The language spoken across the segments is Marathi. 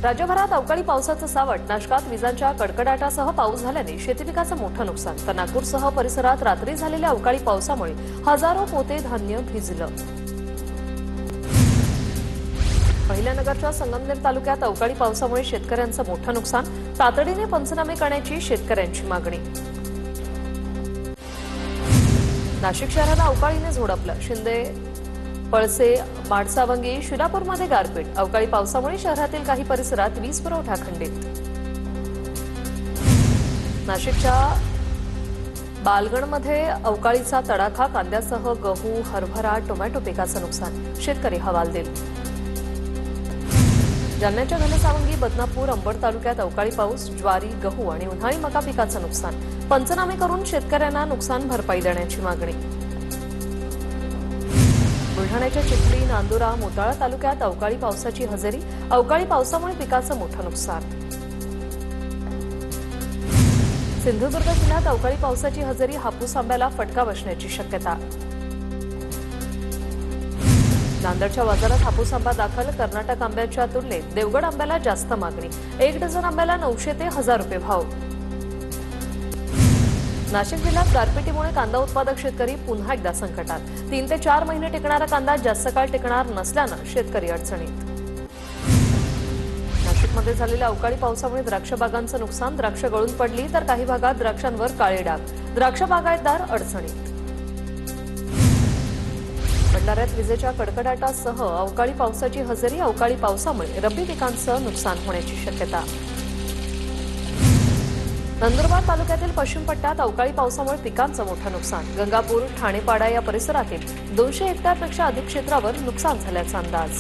राज्यभरात अवकाळी पावसाचं सावट, नाशकात विजांच्या कडकडाटासह पाऊस झाल्याने शेती पिकाचं मोठं नुकसान। तर नागपूरसह परिसरात रात्री झालेल्या अवकाळी पावसामुळे हजारो पोते धान्य भिजलं। अहिल्यानगरच्या संगमनेर तालुक्यात अवकाळी पावसामुळे शेतकऱ्यांचं मोठं नुकसान, तातडीने पंचनामे करण्याची शेतकऱ्यांची मागणी। नाशिक शहराला अवकाळीने झोडपलं, शिंदे, पळसे, माडसावंगी, शिरापूरमध्ये गारपीट। अवकाळी पावसामुळे शहरातील काही परिसरात वीज पुरवठा खंडित। नाशिकच्या बालगणमध्ये अवकाळीचा तडाखा, कांद्यासह गहू, हरभरा, टोमॅटो पिकाचं नुकसान, शेतकरी हवालदिल। जालन्याच्या घनसावंगी, बदनापूर, अंबड तालुक्यात अवकाळी पाऊस, ज्वारी, गहू आणि उन्हाळी मका पिकाचं नुकसान, पंचनामे करून शेतकऱ्यांना नुकसान भरपाई देण्याची मागणी। बुलढाण्याच्या चिखली, नांदुरा, मोताळा तालुक्यात अवकाळी पावसाची हजेरी, अवकाळी पावसामुळे पिकाचं मोठं नुकसान। सिंधुदुर्ग जिल्ह्यात अवकाळी पावसाची हजेरी, हापूस आंब्याला फटका बसण्याची शक्यता। नांदेडच्या बाजारात हापूस आंबा दाखल, कर्नाटक आंब्याच्या तुलनेत देवगड आंब्याला जास्त मागणी, 1 डझन आंब्याला 900 ते 1000 रुपये भाव। नाशिक जिल्ह्यात गारपिटीमुळे कांदा उत्पादक शेतकरी पुन्हा एकदा संकटात, 3 ते 4 महिने टिकणारा कांदा जास्त काळ टिकणार नसल्यानं शेतकरी अडचणीत। नाशिकमध्ये झालेल्या अवकाळी पावसामुळे द्राक्ष बागांचं नुकसान, द्राक्ष गळून पडली तर काही भागात द्राक्षांवर काळे डाग, द्राक्ष बागायतदार अडचणीत। भंडाऱ्यात विजेच्या कडकडाटासह अवकाळी पावसाची हजेरी, अवकाळी पावसामुळे रब्बी पिकांचं नुकसान होण्याची शक्यता। नंदुरबार तालुक्यातील पश्चिम पट्ट्यात अवकाळी पावसामुळे पिकांचं मोठं नुकसान, गंगापूर, ठाणेपाडा या परिसरातील 200 हेक्टरपेक्षा अधिक क्षेत्रावर नुकसान झाल्याचा अंदाज।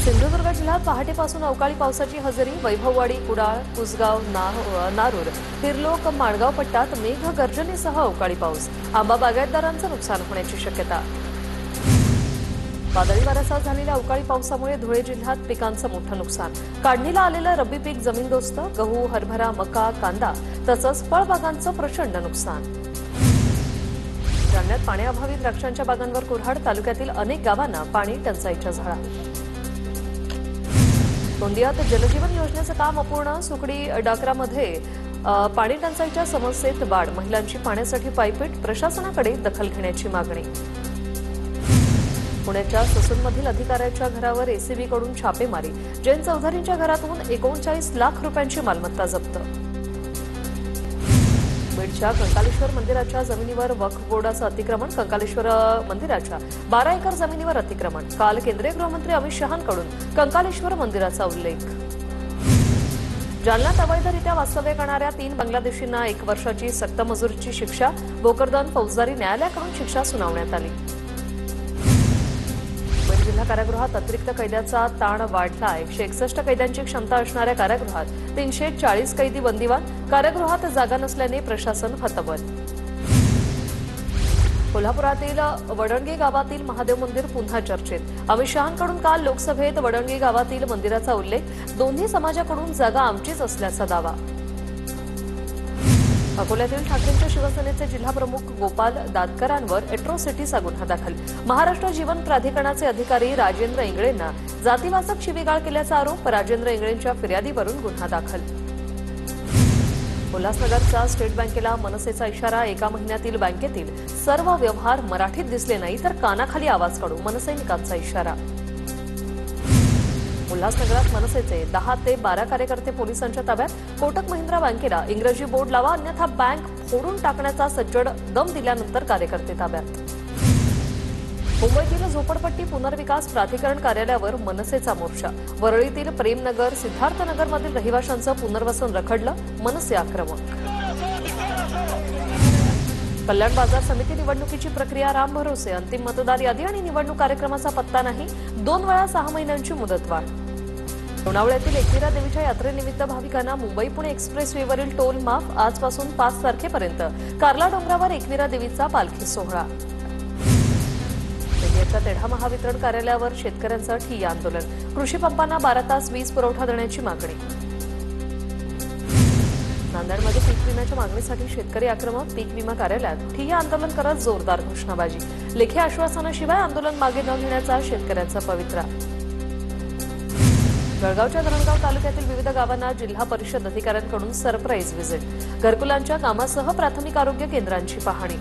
सिंधुदुर्ग जिल्ह्यात पहाटेपासून अवकाळी पावसाची हजेरी, वैभववाडी, कुडाळ, कुसगाव, नारूर, हिरलोक, माणगाव पट्ट्यात मेघगर्जनेसह अवकाळी पाऊस, आंबा बागायतदारांचं नुकसान होण्याची शक्यता। वादळी वाऱ्यासह झालेल्या अवकाळी पावसामुळे धुळे जिल्ह्यात पिकांचं मोठं नुकसान, काढणीला आलेलं रब्बी पीक जमीनदोस्त, गहू, हरभरा, मका, कांदा तसंच फळबागांचं प्रचंड नुकसान। जालन्यात पाण्याअभावी द्राक्षांच्या बागांवर कुऱ्हाड, तालुक्यातील अनेक गावांना पाणी टंचाईच्या झळा। गोंदियात जलजीवन योजनेचं काम अपूर्ण, सुकडी डाकरामध्ये पाणी टंचाईच्या समस्येत वाढ, महिलांची पाण्यासाठी पायपीट, प्रशासनाकडे दखल घेण्याची मागणी। पुण्याच्या ससूनमधील अधिकाऱ्याच्या घरावर एसीबीकडून छापेमारी, जैन चौधरींच्या घरातून 39 लाख रुपयांची मालमत्ता जप्त। बीडच्या कंकालेश्वर मंदिराच्या जमिनीवर वक्फ बोर्डाचं अतिक्रमण, कंकालेश्वर मंदिराच्या 12 एकर जमिनीवर अतिक्रमण, काल केंद्रीय गृहमंत्री अमित शहांकडून कंकालेश्वर मंदिराचा उल्लेख। जालन्यात अवैधरित्या वास्तव्य करणाऱ्या 3 बांगलादेशींना 1 वर्षाची सक्तमजुरीची शिक्षा, भोकरदन फौजदारी न्यायालयाकडून शिक्षा सुनावण्यात आली। जिल्हा कारागृहात अतिरिक्त कैद्याचा ताण वाढला, 161 कैद्यांची क्षमता असणाऱ्या कारागृहात 340 कैदी बंदिवान, कारागृहात जागा नसल्याने प्रशासन हतबल। कोल्हापुरातील वडणगे गावातील महादेव मंदिर पुन्हा चर्चेत, अमित शहांकडून काल लोकसभेत वडणगे गावातील मंदिराचा उल्लेख, दोन्ही समाजाकडून जागा आमचीच असल्याचा दावा। अकोल्यातील ठाकरेंच्या शिवसेनेचे जिल्हाप्रमुख गोपाल दातकरांवर एट्रोसिटीचा गुन्हा दाखल, महाराष्ट्र जीवन प्राधिकरणाचे अधिकारी राजेंद्र इंगळेंना जातीवाचक शिवीगाळ केल्याचा आरोप, राजेंद्र इंगळेंच्या फिर्यादीवरून गुन्हा दाखल। उल्हासनगरचा स्टेट बँकेला मनसेचा इशारा, 1 महिन्यातील बँकेतील सर्व व्यवहार मराठीत दिसले नाही तर कानाखाली आवाज काढू, मनसैनिकांचा इशारा। उल्हासनगरात मनसेचे 10 ते 12 कार्यकर्ते पोलिसांच्या ताब्यात, कोटक महिंद्रा बँकेला इंग्रजी बोर्ड लावा अन्यथा बँक फोडून टाकण्याचा सज्जड दम दिल्यानंतर कार्यकर्ते ताब्यात। मुंबईतील झोपडपट्टी पुनर्विकास प्राधिकरण कार्यालयावर मनसेचा मोर्चा, वरळीतील प्रेमनगर, सिद्धार्थनगरमधील रहिवाशांचं पुनर्वसन रखडलं, मनसे आक्रमक। कल्याण बाजार समिती निवडणुकीची प्रक्रिया रामभरोसे, अंतिम मतदार यादी आणि निवडणूक कार्यक्रमाचा पत्ता नाही, 2 वेळा 6 महिन्यांची मुदतवाढ। लोणावळ्यातील एकविरा देवीच्या यात्रेनिमित्त भाविकांना मुंबई पुणे एक्सप्रेसवेवरील टोल माफ, आजपासून 5 तारखेपर्यंत कार्ला डोंगरावर एकविरा देवीचा पालखी सोहळा। गोंदियाच्या तेढा महावितरण कार्यालयावर शेतकऱ्यांचं ठिय्या आंदोलन, कृषी पंपांना 12 तास वीज पुरवठा देण्याची मागणी। नांदेडमध्ये पीक विम्याच्या मागणीसाठी शेतकरी आक्रमक, पीक विमा कार्यालयात ठिय्या आंदोलन करत जोरदार घोषणाबाजी, लेखी आश्वासनाशिवाय आंदोलन मागे न घेण्याचा शेतकऱ्यांचा पवित्रा। जळगावच्या धरणगाव तालुक्यातील विविध गावांना जिल्हा परिषद अधिकाऱ्यांकडून सरप्राईज व्हिजिट, घरकुलांच्या कामासह प्राथमिक आरोग्य केंद्रांची पाहणी.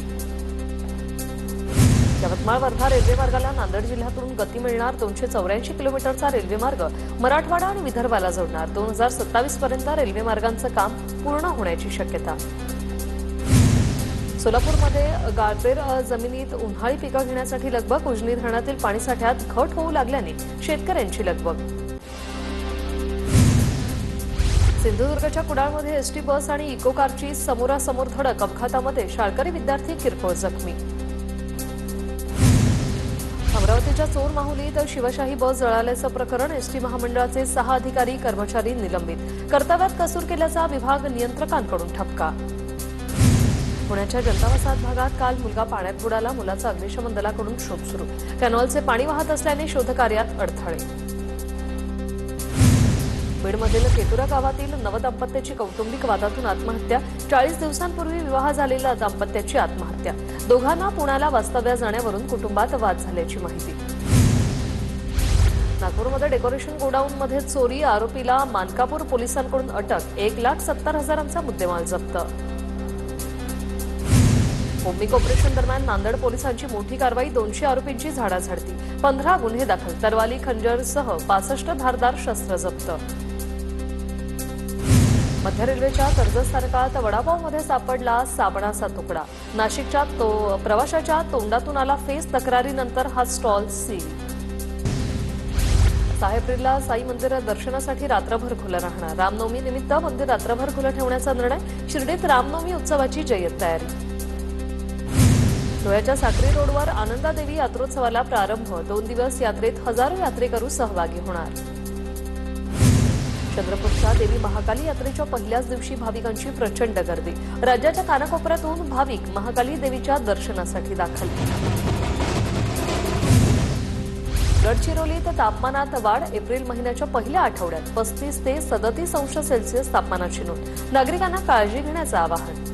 यवतमाळ वर्धा रेल्वे मार्गाला नांदेड जिल्ह्यातून गती मिळणार. 284 किलोमीटरचा रेल्वे मार्ग मराठवाडा आणि विदर्भाला जोडणार. 2027 पर्यंत रेल्वे मार्गांचं काम पूर्ण होण्याची शक्यता. सोलापूरमध्ये गाळपेर जमिनीत उन्हाळी पिकं घेण्यासाठी लगबग. उजनी धरणातील पाणीसाठ्यात घट होऊ लागल्याने शेतकऱ्यांची लगबग. सिंधुदुर्गच्या कुडाळमध्ये एसटी बस आणि इको कारची समोरासमोर धडक. अपघातामध्ये शाळकरी विद्यार्थी किरकोळ जखमी. अमरावतीच्या चोर माहुलीत शिवशाही बस जळाल्याचं प्रकरण. एसटी महामंडळाचे 6 अधिकारी कर्मचारी निलंबित. कर्तव्यात कसूर केल्याचा विभाग नियंत्रकांकडून ठपका. पुण्याच्या जनता वसाहत भागात काल मुलगा पाण्यात बुडाला. मुलाचा अग्निशमन दलाकडून शोध सुरू. कॅनॉलचे पाणी वाहत असल्याने शोधकार्यात अडथळे. बीडमधील केतुरा गावातील नवदाम्पत्याची कौटुंबिक वादातून आत्महत्या. 40 दिवसांपूर्वी विवाह झालेल्या दाम्पत्याची आत्महत्या. दोघांना पुण्याला वास्तव्यास जाण्यावरून कुटुंबात वाद झाल्याची माहिती. नागपूरमध्ये डेकोरेशन गोडाऊनमध्ये चोरी. आरोपीला मानकापूर पोलिसांकडून अटक. 1,70,000चा मुद्देमाल जप्त. होमिक ऑपरेशन दरम्यान नांदेड पोलिसांची मोठी कारवाई. 200 आरोपींची झाडाझडती. 15 गुन्हे दाखल. तरवाली, खंजरसह 65 धारदार शस्त्र जप्त. मध्य रेल्वेच्या कर्जत स्थानकात वडापावमध्ये सापडला साबणाचा तुकडा. नाशिकच्या प्रवाशाच्या तोंडातून आला फेस. तक्रारीनंतर हा स्टॉल सील. 6 एप्रिलला साई मंदिर दर्शनासाठी रात्रभर खुलं राहणार. रामनवमी निमित्त मंदिर रात्रभर खुलं ठेवण्याचा निर्णय. शिर्डीत रामनवमी उत्सवाची जय्यत तयारी. धुळ्याच्या साक्री रोडवर आनंदादेवी यात्रोत्सवाला प्रारंभ. 2 दिवस यात्रेत हजारो यात्रेकरू सहभागी होणार. चंद्रपूरच्या देवी महाकाली यात्रेच्या पहिल्याच दिवशी भाविकांची प्रचंड गर्दी. राज्याच्या कानाकोपऱ्यातून भाविक महाकाली देवीच्या दर्शनासाठी दाखल. गडचिरोलीत तापमानात वाढ. एप्रिल महिन्याच्या पहिल्या आठवड्यात 35 ते 37 अंश सेल्सिअस तापमानाची नोंद. नागरिकांना काळजी घेण्याचं आवाहन.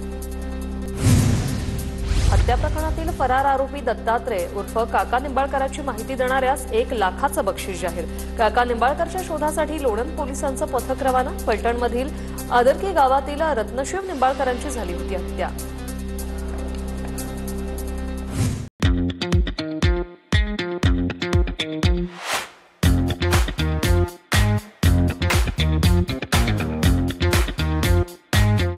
हत्या प्रकरणातील फरार आरोपी दत्तात्रय उर्फ काका निंबाळकरांची माहिती देणाऱ्यास 1 लाखाचं बक्षीस जाहीर. काका निंबाळकरच्या शोधासाठी लोणंद पोलिसांचं पथक रवाना. फलटणमधील आदरकी गावातील रत्नशिव निंबाळकरांची झाली होती हत्या.